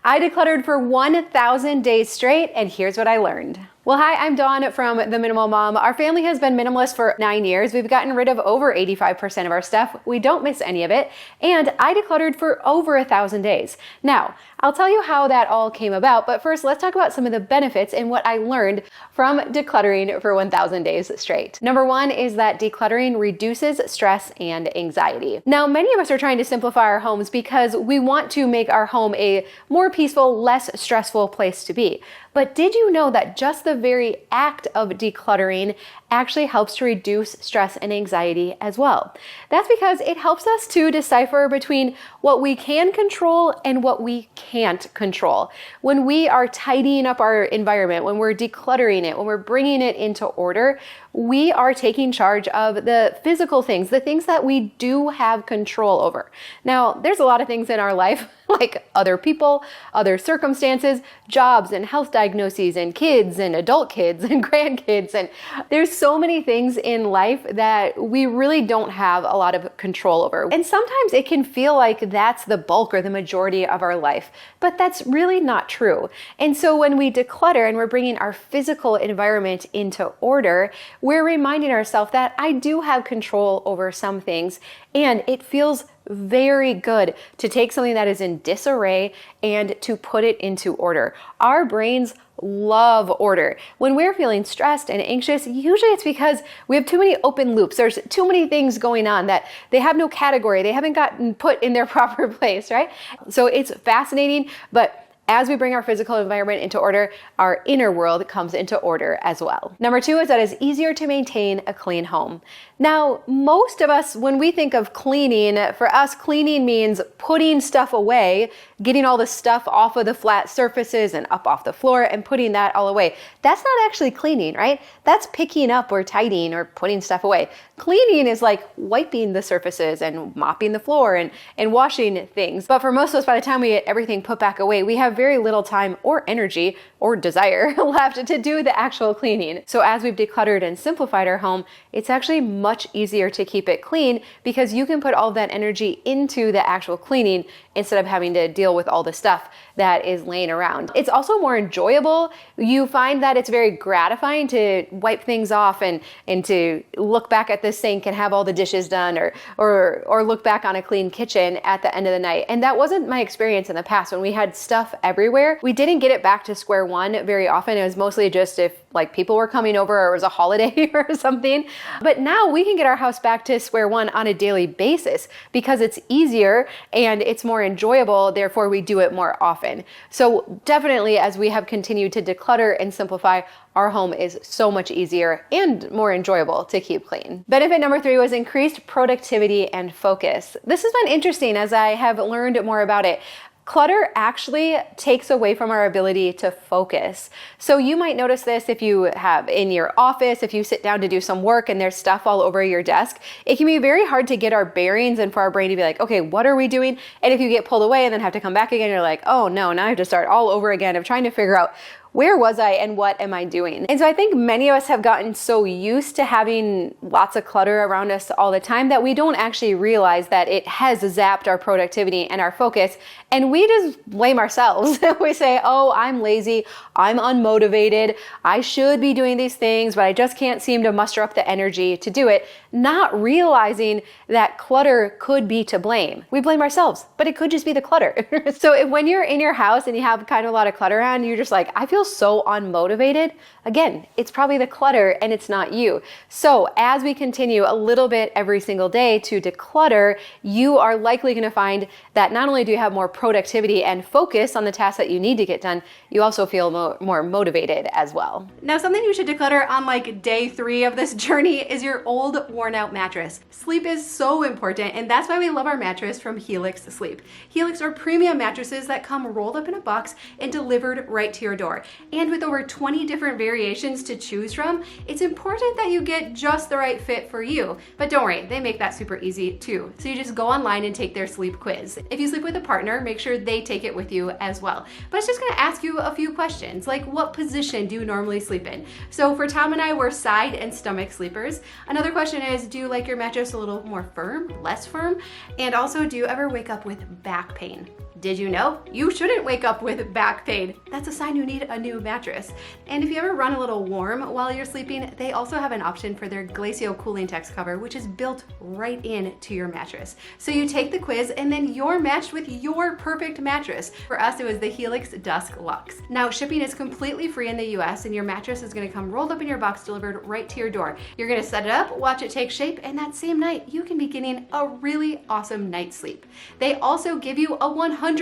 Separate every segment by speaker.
Speaker 1: I decluttered for 1,000 days straight, and here's what I learned. Well, hi, I'm Dawn from The Minimal Mom. Our family has been minimalist for 9 years. We've gotten rid of over 85% of our stuff. We don't miss any of it. And I decluttered for over 1,000 days. Now, I'll tell you how that all came about, but first let's talk about some of the benefits and what I learned from decluttering for 1,000 days straight. Number one is that decluttering reduces stress and anxiety. Now, many of us are trying to simplify our homes because we want to make our home a more peaceful, less stressful place to be. But did you know that just the very act of decluttering actually helps to reduce stress and anxiety as well? That's because it helps us to decipher between what we can control and what we can't control. When we are tidying up our environment, when we're decluttering it, when we're bringing it into order, we are taking charge of the physical things, the things that we do have control over. Now, there's a lot of things in our life, like other people, other circumstances, jobs and health diagnoses and kids and adult kids and grandkids. And there's so many things in life that we really don't have a lot of control over. And sometimes it can feel like that's the bulk or the majority of our life, but that's really not true. And so when we declutter and we're bringing our physical environment into order, we're reminding ourselves that I do have control over some things, and it feels very good to take something that is in disarray and to put it into order. Our brains love order. When we're feeling stressed and anxious, usually it's because we have too many open loops. There's too many things going on that they have no category. They haven't gotten put in their proper place, right? So it's fascinating, but as we bring our physical environment into order, our inner world comes into order as well. Number two is that it's easier to maintain a clean home. Now, most of us, when we think of cleaning, for us, cleaning means putting stuff away, getting all the stuff off of the flat surfaces and up off the floor and putting that all away. That's not actually cleaning, right? That's picking up or tidying or putting stuff away. Cleaning is like wiping the surfaces and mopping the floor and washing things. But for most of us, by the time we get everything put back away, we have very little time or energy or desire left to do the actual cleaning. So as we've decluttered and simplified our home, it's actually much easier to keep it clean because you can put all that energy into the actual cleaning instead of having to deal with all the stuff that is laying around. It's also more enjoyable. You find that it's very gratifying to wipe things off and to look back at the sink and have all the dishes done or look back on a clean kitchen at the end of the night. And that wasn't my experience in the past. When we had stuff everywhere, we didn't get it back to square one very often. It was mostly just if like people were coming over or it was a holiday or something. But now we can get our house back to square one on a daily basis because it's easier and it's more enjoyable. Therefore, we do it more often. So definitely, as we have continued to declutter and simplify, our home is so much easier and more enjoyable to keep clean. Benefit number three was increased productivity and focus. This has been interesting as I have learned more about it. Clutter actually takes away from our ability to focus. So you might notice this if you have in your office, if you sit down to do some work and there's stuff all over your desk, it can be very hard to get our bearings and for our brain to be like, okay, what are we doing? And if you get pulled away and then have to come back again, you're like, oh no, now I have to start all over again of trying to figure out where was I and what am I doing? And so I think many of us have gotten so used to having lots of clutter around us all the time that we don't actually realize that it has zapped our productivity and our focus. And we just blame ourselves. We say, oh, I'm lazy, I'm unmotivated, I should be doing these things, but I just can't seem to muster up the energy to do it, not realizing that clutter could be to blame. We blame ourselves, but it could just be the clutter. So when you're in your house and you have kind of a lot of clutter around, you're just like, I feel so unmotivated. Again, it's probably the clutter and it's not you. So as we continue a little bit every single day to declutter, you are likely going to find that not only do you have more productivity and focus on the tasks that you need to get done, you also feel more motivated as well. Now, something you should declutter on like day 3 of this journey is your old worn out mattress. Sleep is so important, and that's why we love our mattress from Helix Sleep. Helix are premium mattresses that come rolled up in a box and delivered right to your door. And with over 20 different variations to choose from, it's important that you get just the right fit for you. But don't worry, they make that super easy too. So you just go online and take their sleep quiz. If you sleep with a partner, make sure they take it with you as well. But it's just gonna ask you a few questions, like what position do you normally sleep in? So for Tom and I, we're side and stomach sleepers. Another question is, do you like your mattress a little more firm, less firm? And also, do you ever wake up with back pain? Did you know? You shouldn't wake up with back pain. That's a sign you need a new mattress. And if you ever run a little warm while you're sleeping, they also have an option for their Glacio cooling text cover, which is built right into your mattress. So you take the quiz and then you're matched with your perfect mattress. For us, it was the Helix Dusk Luxe. Now, shipping is completely free in the US, and your mattress is gonna come rolled up in your box, delivered right to your door. You're gonna set it up, watch it take shape, and that same night, you can be getting a really awesome night's sleep. They also give you a 100-night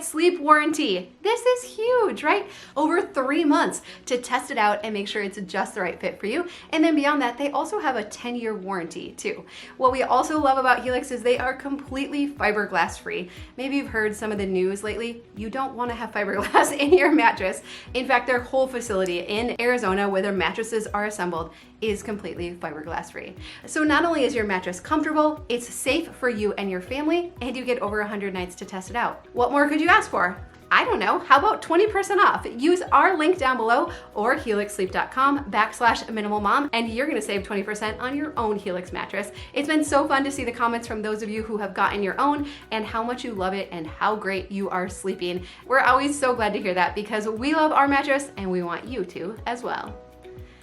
Speaker 1: sleep warranty. This is huge, right? Over 3 months to test it out and make sure it's just the right fit for you. And then beyond that, they also have a 10-year warranty too. What we also love about Helix is they are completely fiberglass free. Maybe you've heard some of the news lately. You don't want to have fiberglass in your mattress. In fact, their whole facility in Arizona where their mattresses are assembled is completely fiberglass free. So not only is your mattress comfortable, it's safe for you and your family, and you get over 100 nights to test it out. What more could you ask for? I don't know, how about 20% off? Use our link down below or helixsleep.com/minimalmom, and you're gonna save 20% on your own Helix mattress. It's been so fun to see the comments from those of you who have gotten your own and how much you love it and how great you are sleeping. We're always so glad to hear that because we love our mattress and we want you to as well.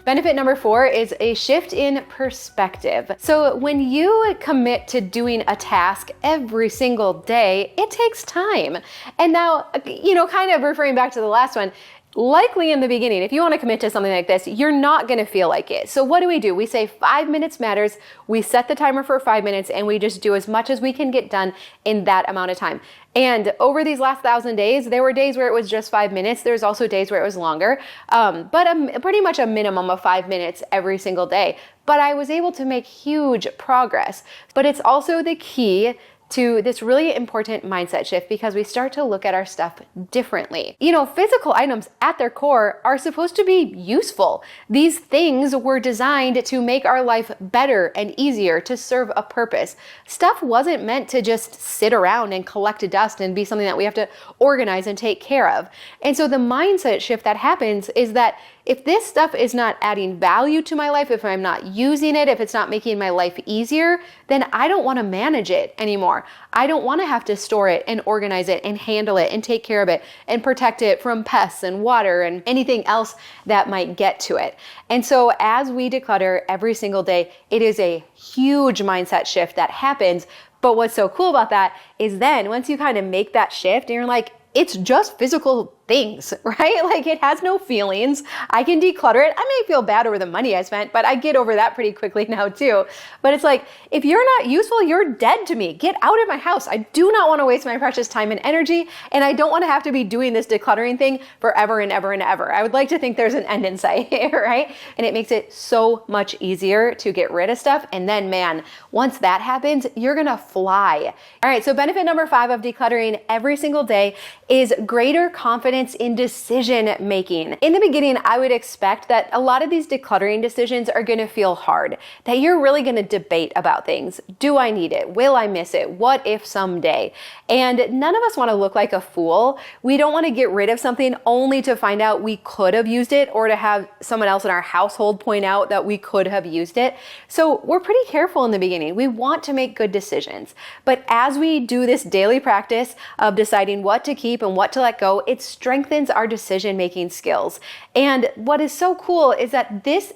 Speaker 1: Benefit number 4 is a shift in perspective. So when you commit to doing a task every single day, it takes time. And now, kind of referring back to the last one, likely in the beginning, if you want to commit to something like this, you're not going to feel like it. So what do? We say 5 minutes matters. We set the timer for 5 minutes and we just do as much as we can get done in that amount of time. And over these last 1,000 days, there were days where it was just 5 minutes. There's also days where it was longer, but pretty much a minimum of 5 minutes every single day. But I was able to make huge progress. But it's also the key to this really important mindset shift because we start to look at our stuff differently. Physical items at their core are supposed to be useful. These things were designed to make our life better and easier, to serve a purpose. Stuff wasn't meant to just sit around and collect dust and be something that we have to organize and take care of. And so the mindset shift that happens is that if this stuff is not adding value to my life, if I'm not using it, if it's not making my life easier, then I don't want to manage it anymore. I don't want to have to store it and organize it and handle it and take care of it and protect it from pests and water and anything else that might get to it. And so as we declutter every single day, it is a huge mindset shift that happens. But what's so cool about that is then once you kind of make that shift and you're like, it's just physical things, right? Like it has no feelings. I can declutter it. I may feel bad over the money I spent, but I get over that pretty quickly now too. But it's like, if you're not useful, you're dead to me. Get out of my house. I do not want to waste my precious time and energy. And I don't want to have to be doing this decluttering thing forever and ever and ever. I would like to think there's an end in sight, right? And it makes it so much easier to get rid of stuff. And then man, once that happens, you're going to fly. All right. So benefit number 5 of decluttering every single day is greater confidence in decision making. In the beginning, I would expect that a lot of these decluttering decisions are going to feel hard, that you're really going to debate about things. Do I need it? Will I miss it? What if someday? And none of us want to look like a fool. We don't want to get rid of something only to find out we could have used it or to have someone else in our household point out that we could have used it. So we're pretty careful in the beginning. We want to make good decisions. But as we do this daily practice of deciding what to keep and what to let go, it strengthens our decision-making skills. And what is so cool is that this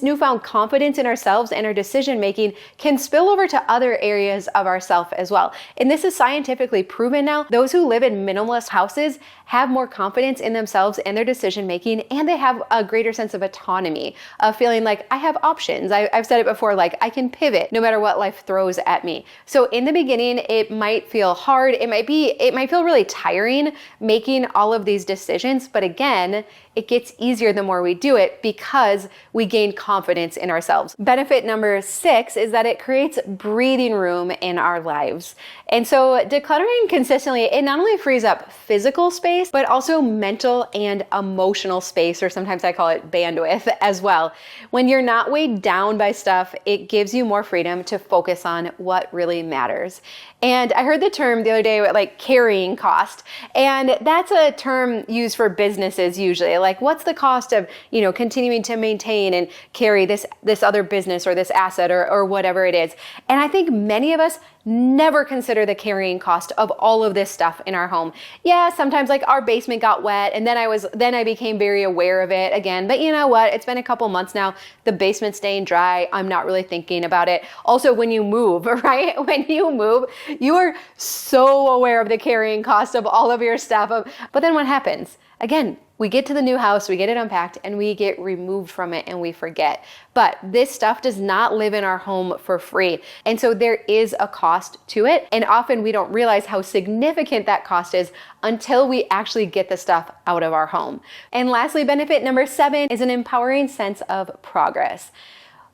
Speaker 1: newfound confidence in ourselves and our decision-making can spill over to other areas of ourself as well. And this is scientifically proven now. Those who live in minimalist houses have more confidence in themselves and their decision-making, and they have a greater sense of autonomy, of feeling like I have options. I've said it before, like I can pivot no matter what life throws at me. So in the beginning, it might feel hard. It might feel really tiring making all of these decisions. But again, it gets easier the more we do it because we gain confidence in ourselves. Benefit number 6 is that it creates breathing room in our lives. And so decluttering consistently, it not only frees up physical space, but also mental and emotional space, or sometimes I call it bandwidth as well. When you're not weighed down by stuff, it gives you more freedom to focus on what really matters. And I heard the term the other day, like carrying cost. And that's a term used for businesses usually. Like what's the cost of, continuing to maintain and carry this other business or this asset or whatever it is. And I think many of us never consider consider the carrying cost of all of this stuff in our home. Yeah, sometimes like our basement got wet and then I became very aware of it again. But you know what? It's been a couple months now. The basement's staying dry. I'm not really thinking about it. Also, when you move, right? When you move, you are so aware of the carrying cost of all of your stuff. But then what happens? Again, we get to the new house, we get it unpacked, and we get removed from it and we forget. But this stuff does not live in our home for free. And so there is a cost to it. And often we don't realize how significant that cost is until we actually get the stuff out of our home. And lastly, benefit number 7 is an empowering sense of progress.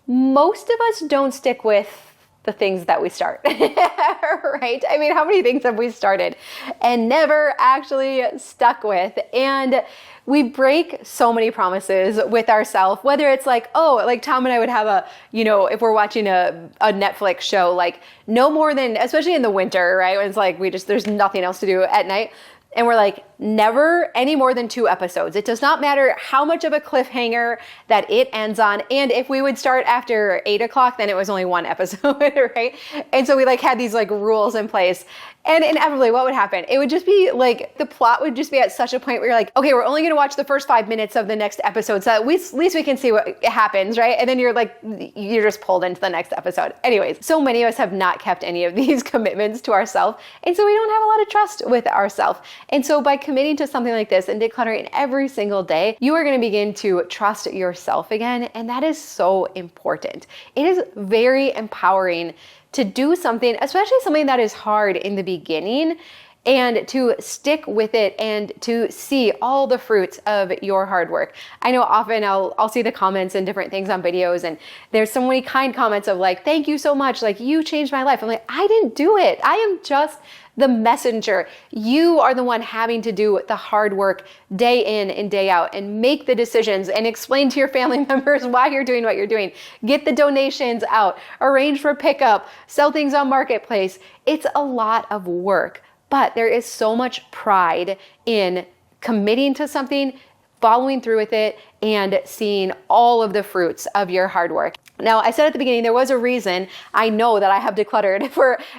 Speaker 1: Most of us don't stick with the things that we start, right? I mean, how many things have we started and never actually stuck with? And we break so many promises with ourselves, whether it's like, oh, like Tom and I would have if we're watching a Netflix show, like no more than, especially in the winter, right? When it's like, there's nothing else to do at night. And we're like, never any more than 2 episodes. It does not matter how much of a cliffhanger that it ends on. And if we would start after 8 o'clock, then it was only 1 episode, right? And so we had these rules in place. And inevitably, what would happen? It would just be the plot would just be at such a point where you're like, okay, we're only going to watch the first 5 minutes of the next episode. So at least we can see what happens, right? And then you're just pulled into the next episode. Anyways, so many of us have not kept any of these commitments to ourselves. And so we don't have a lot of trust with ourselves. And so by committing to something like this and decluttering every single day, you are going to begin to trust yourself again. And that is so important. It is very empowering to do something, especially something that is hard in the beginning, and to stick with it and to see all the fruits of your hard work. I know often I'll see the comments and different things on videos, and there's so many kind comments of thank you so much, you changed my life. I'm like, I didn't do it. I am just the messenger. You are the one having to do the hard work day in and day out and make the decisions and explain to your family members why you're doing what you're doing. Get the donations out, arrange for pickup, sell things on Marketplace. It's a lot of work, but there is so much pride in committing to something, following through with it, and seeing all of the fruits of your hard work. Now, I said at the beginning, there was a reason I know that I have decluttered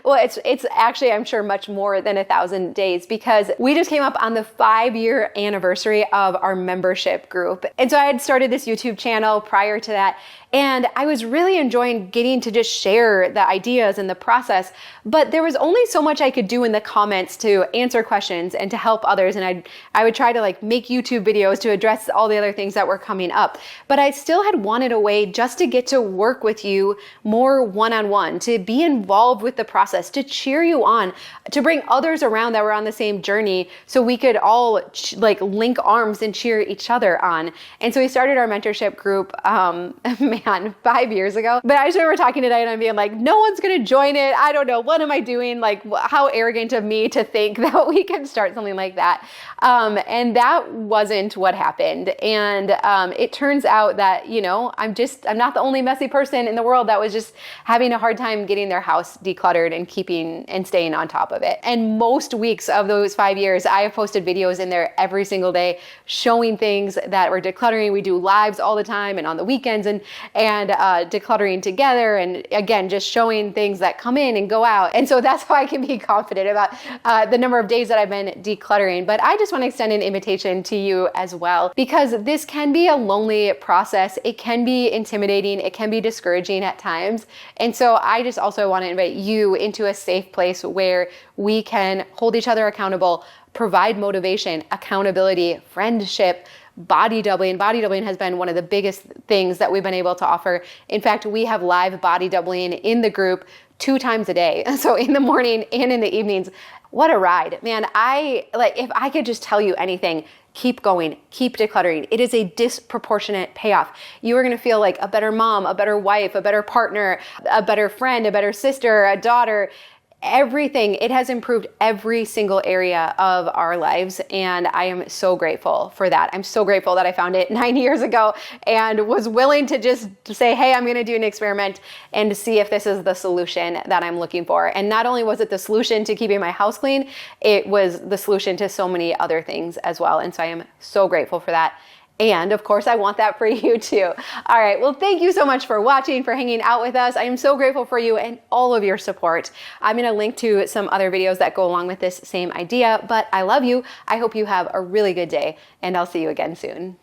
Speaker 1: it's actually, I'm sure, much more than 1,000 days, because we just came up on the 5-year anniversary of our membership group. And so I had started this YouTube channel prior to that, and I was really enjoying getting to just share the ideas and the process, but there was only so much I could do in the comments to answer questions and to help others. And I would try to make YouTube videos to address all the other things that were coming up. But I still had wanted a way just to get to work with you more one-on-one, to be involved with the process, to cheer you on, to bring others around that were on the same journey so we could all link arms and cheer each other on. And so we started our mentorship group, 5 years ago. But I just remember talking today and I'm being like, no one's going to join it. I don't know. What am I doing? How arrogant of me to think that we can start something like that. And that wasn't what happened. And it turns out that, I'm not the only messy person in the world that was just having a hard time getting their house decluttered and keeping and staying on top of it. And most weeks of those 5 years, I have posted videos in there every single day showing things that we're decluttering. We do lives all the time and on the weekends and decluttering together. And again, just showing things that come in and go out. And so that's how I can be confident about the number of days that I've been decluttering. But I just want to extend an invitation to you as well, because this can be a lonely process. It can be intimidating. It can be discouraging at times. And so I just also want to invite you into a safe place where we can hold each other accountable, provide motivation, accountability, friendship, body doubling. Body doubling has been one of the biggest things that we've been able to offer. In fact, we have live body doubling in the group 2 times a day. So in the morning and in the evenings. What a ride, man. If I could just tell you anything, keep going, keep decluttering. It is a disproportionate payoff. You are going to feel like a better mom, a better wife, a better partner, a better friend, a better sister, a daughter. Everything. It has improved every single area of our lives. And I am so grateful for that. I'm so grateful that I found it 9 years ago and was willing to just say, hey, I'm going to do an experiment and see if this is the solution that I'm looking for. And not only was it the solution to keeping my house clean, it was the solution to so many other things as well. And so I am so grateful for that. And of course, I want that for you too. All right, well, thank you so much for watching, for hanging out with us. I am so grateful for you and all of your support. I'm gonna link to some other videos that go along with this same idea, but I love you. I hope you have a really good day, and I'll see you again soon.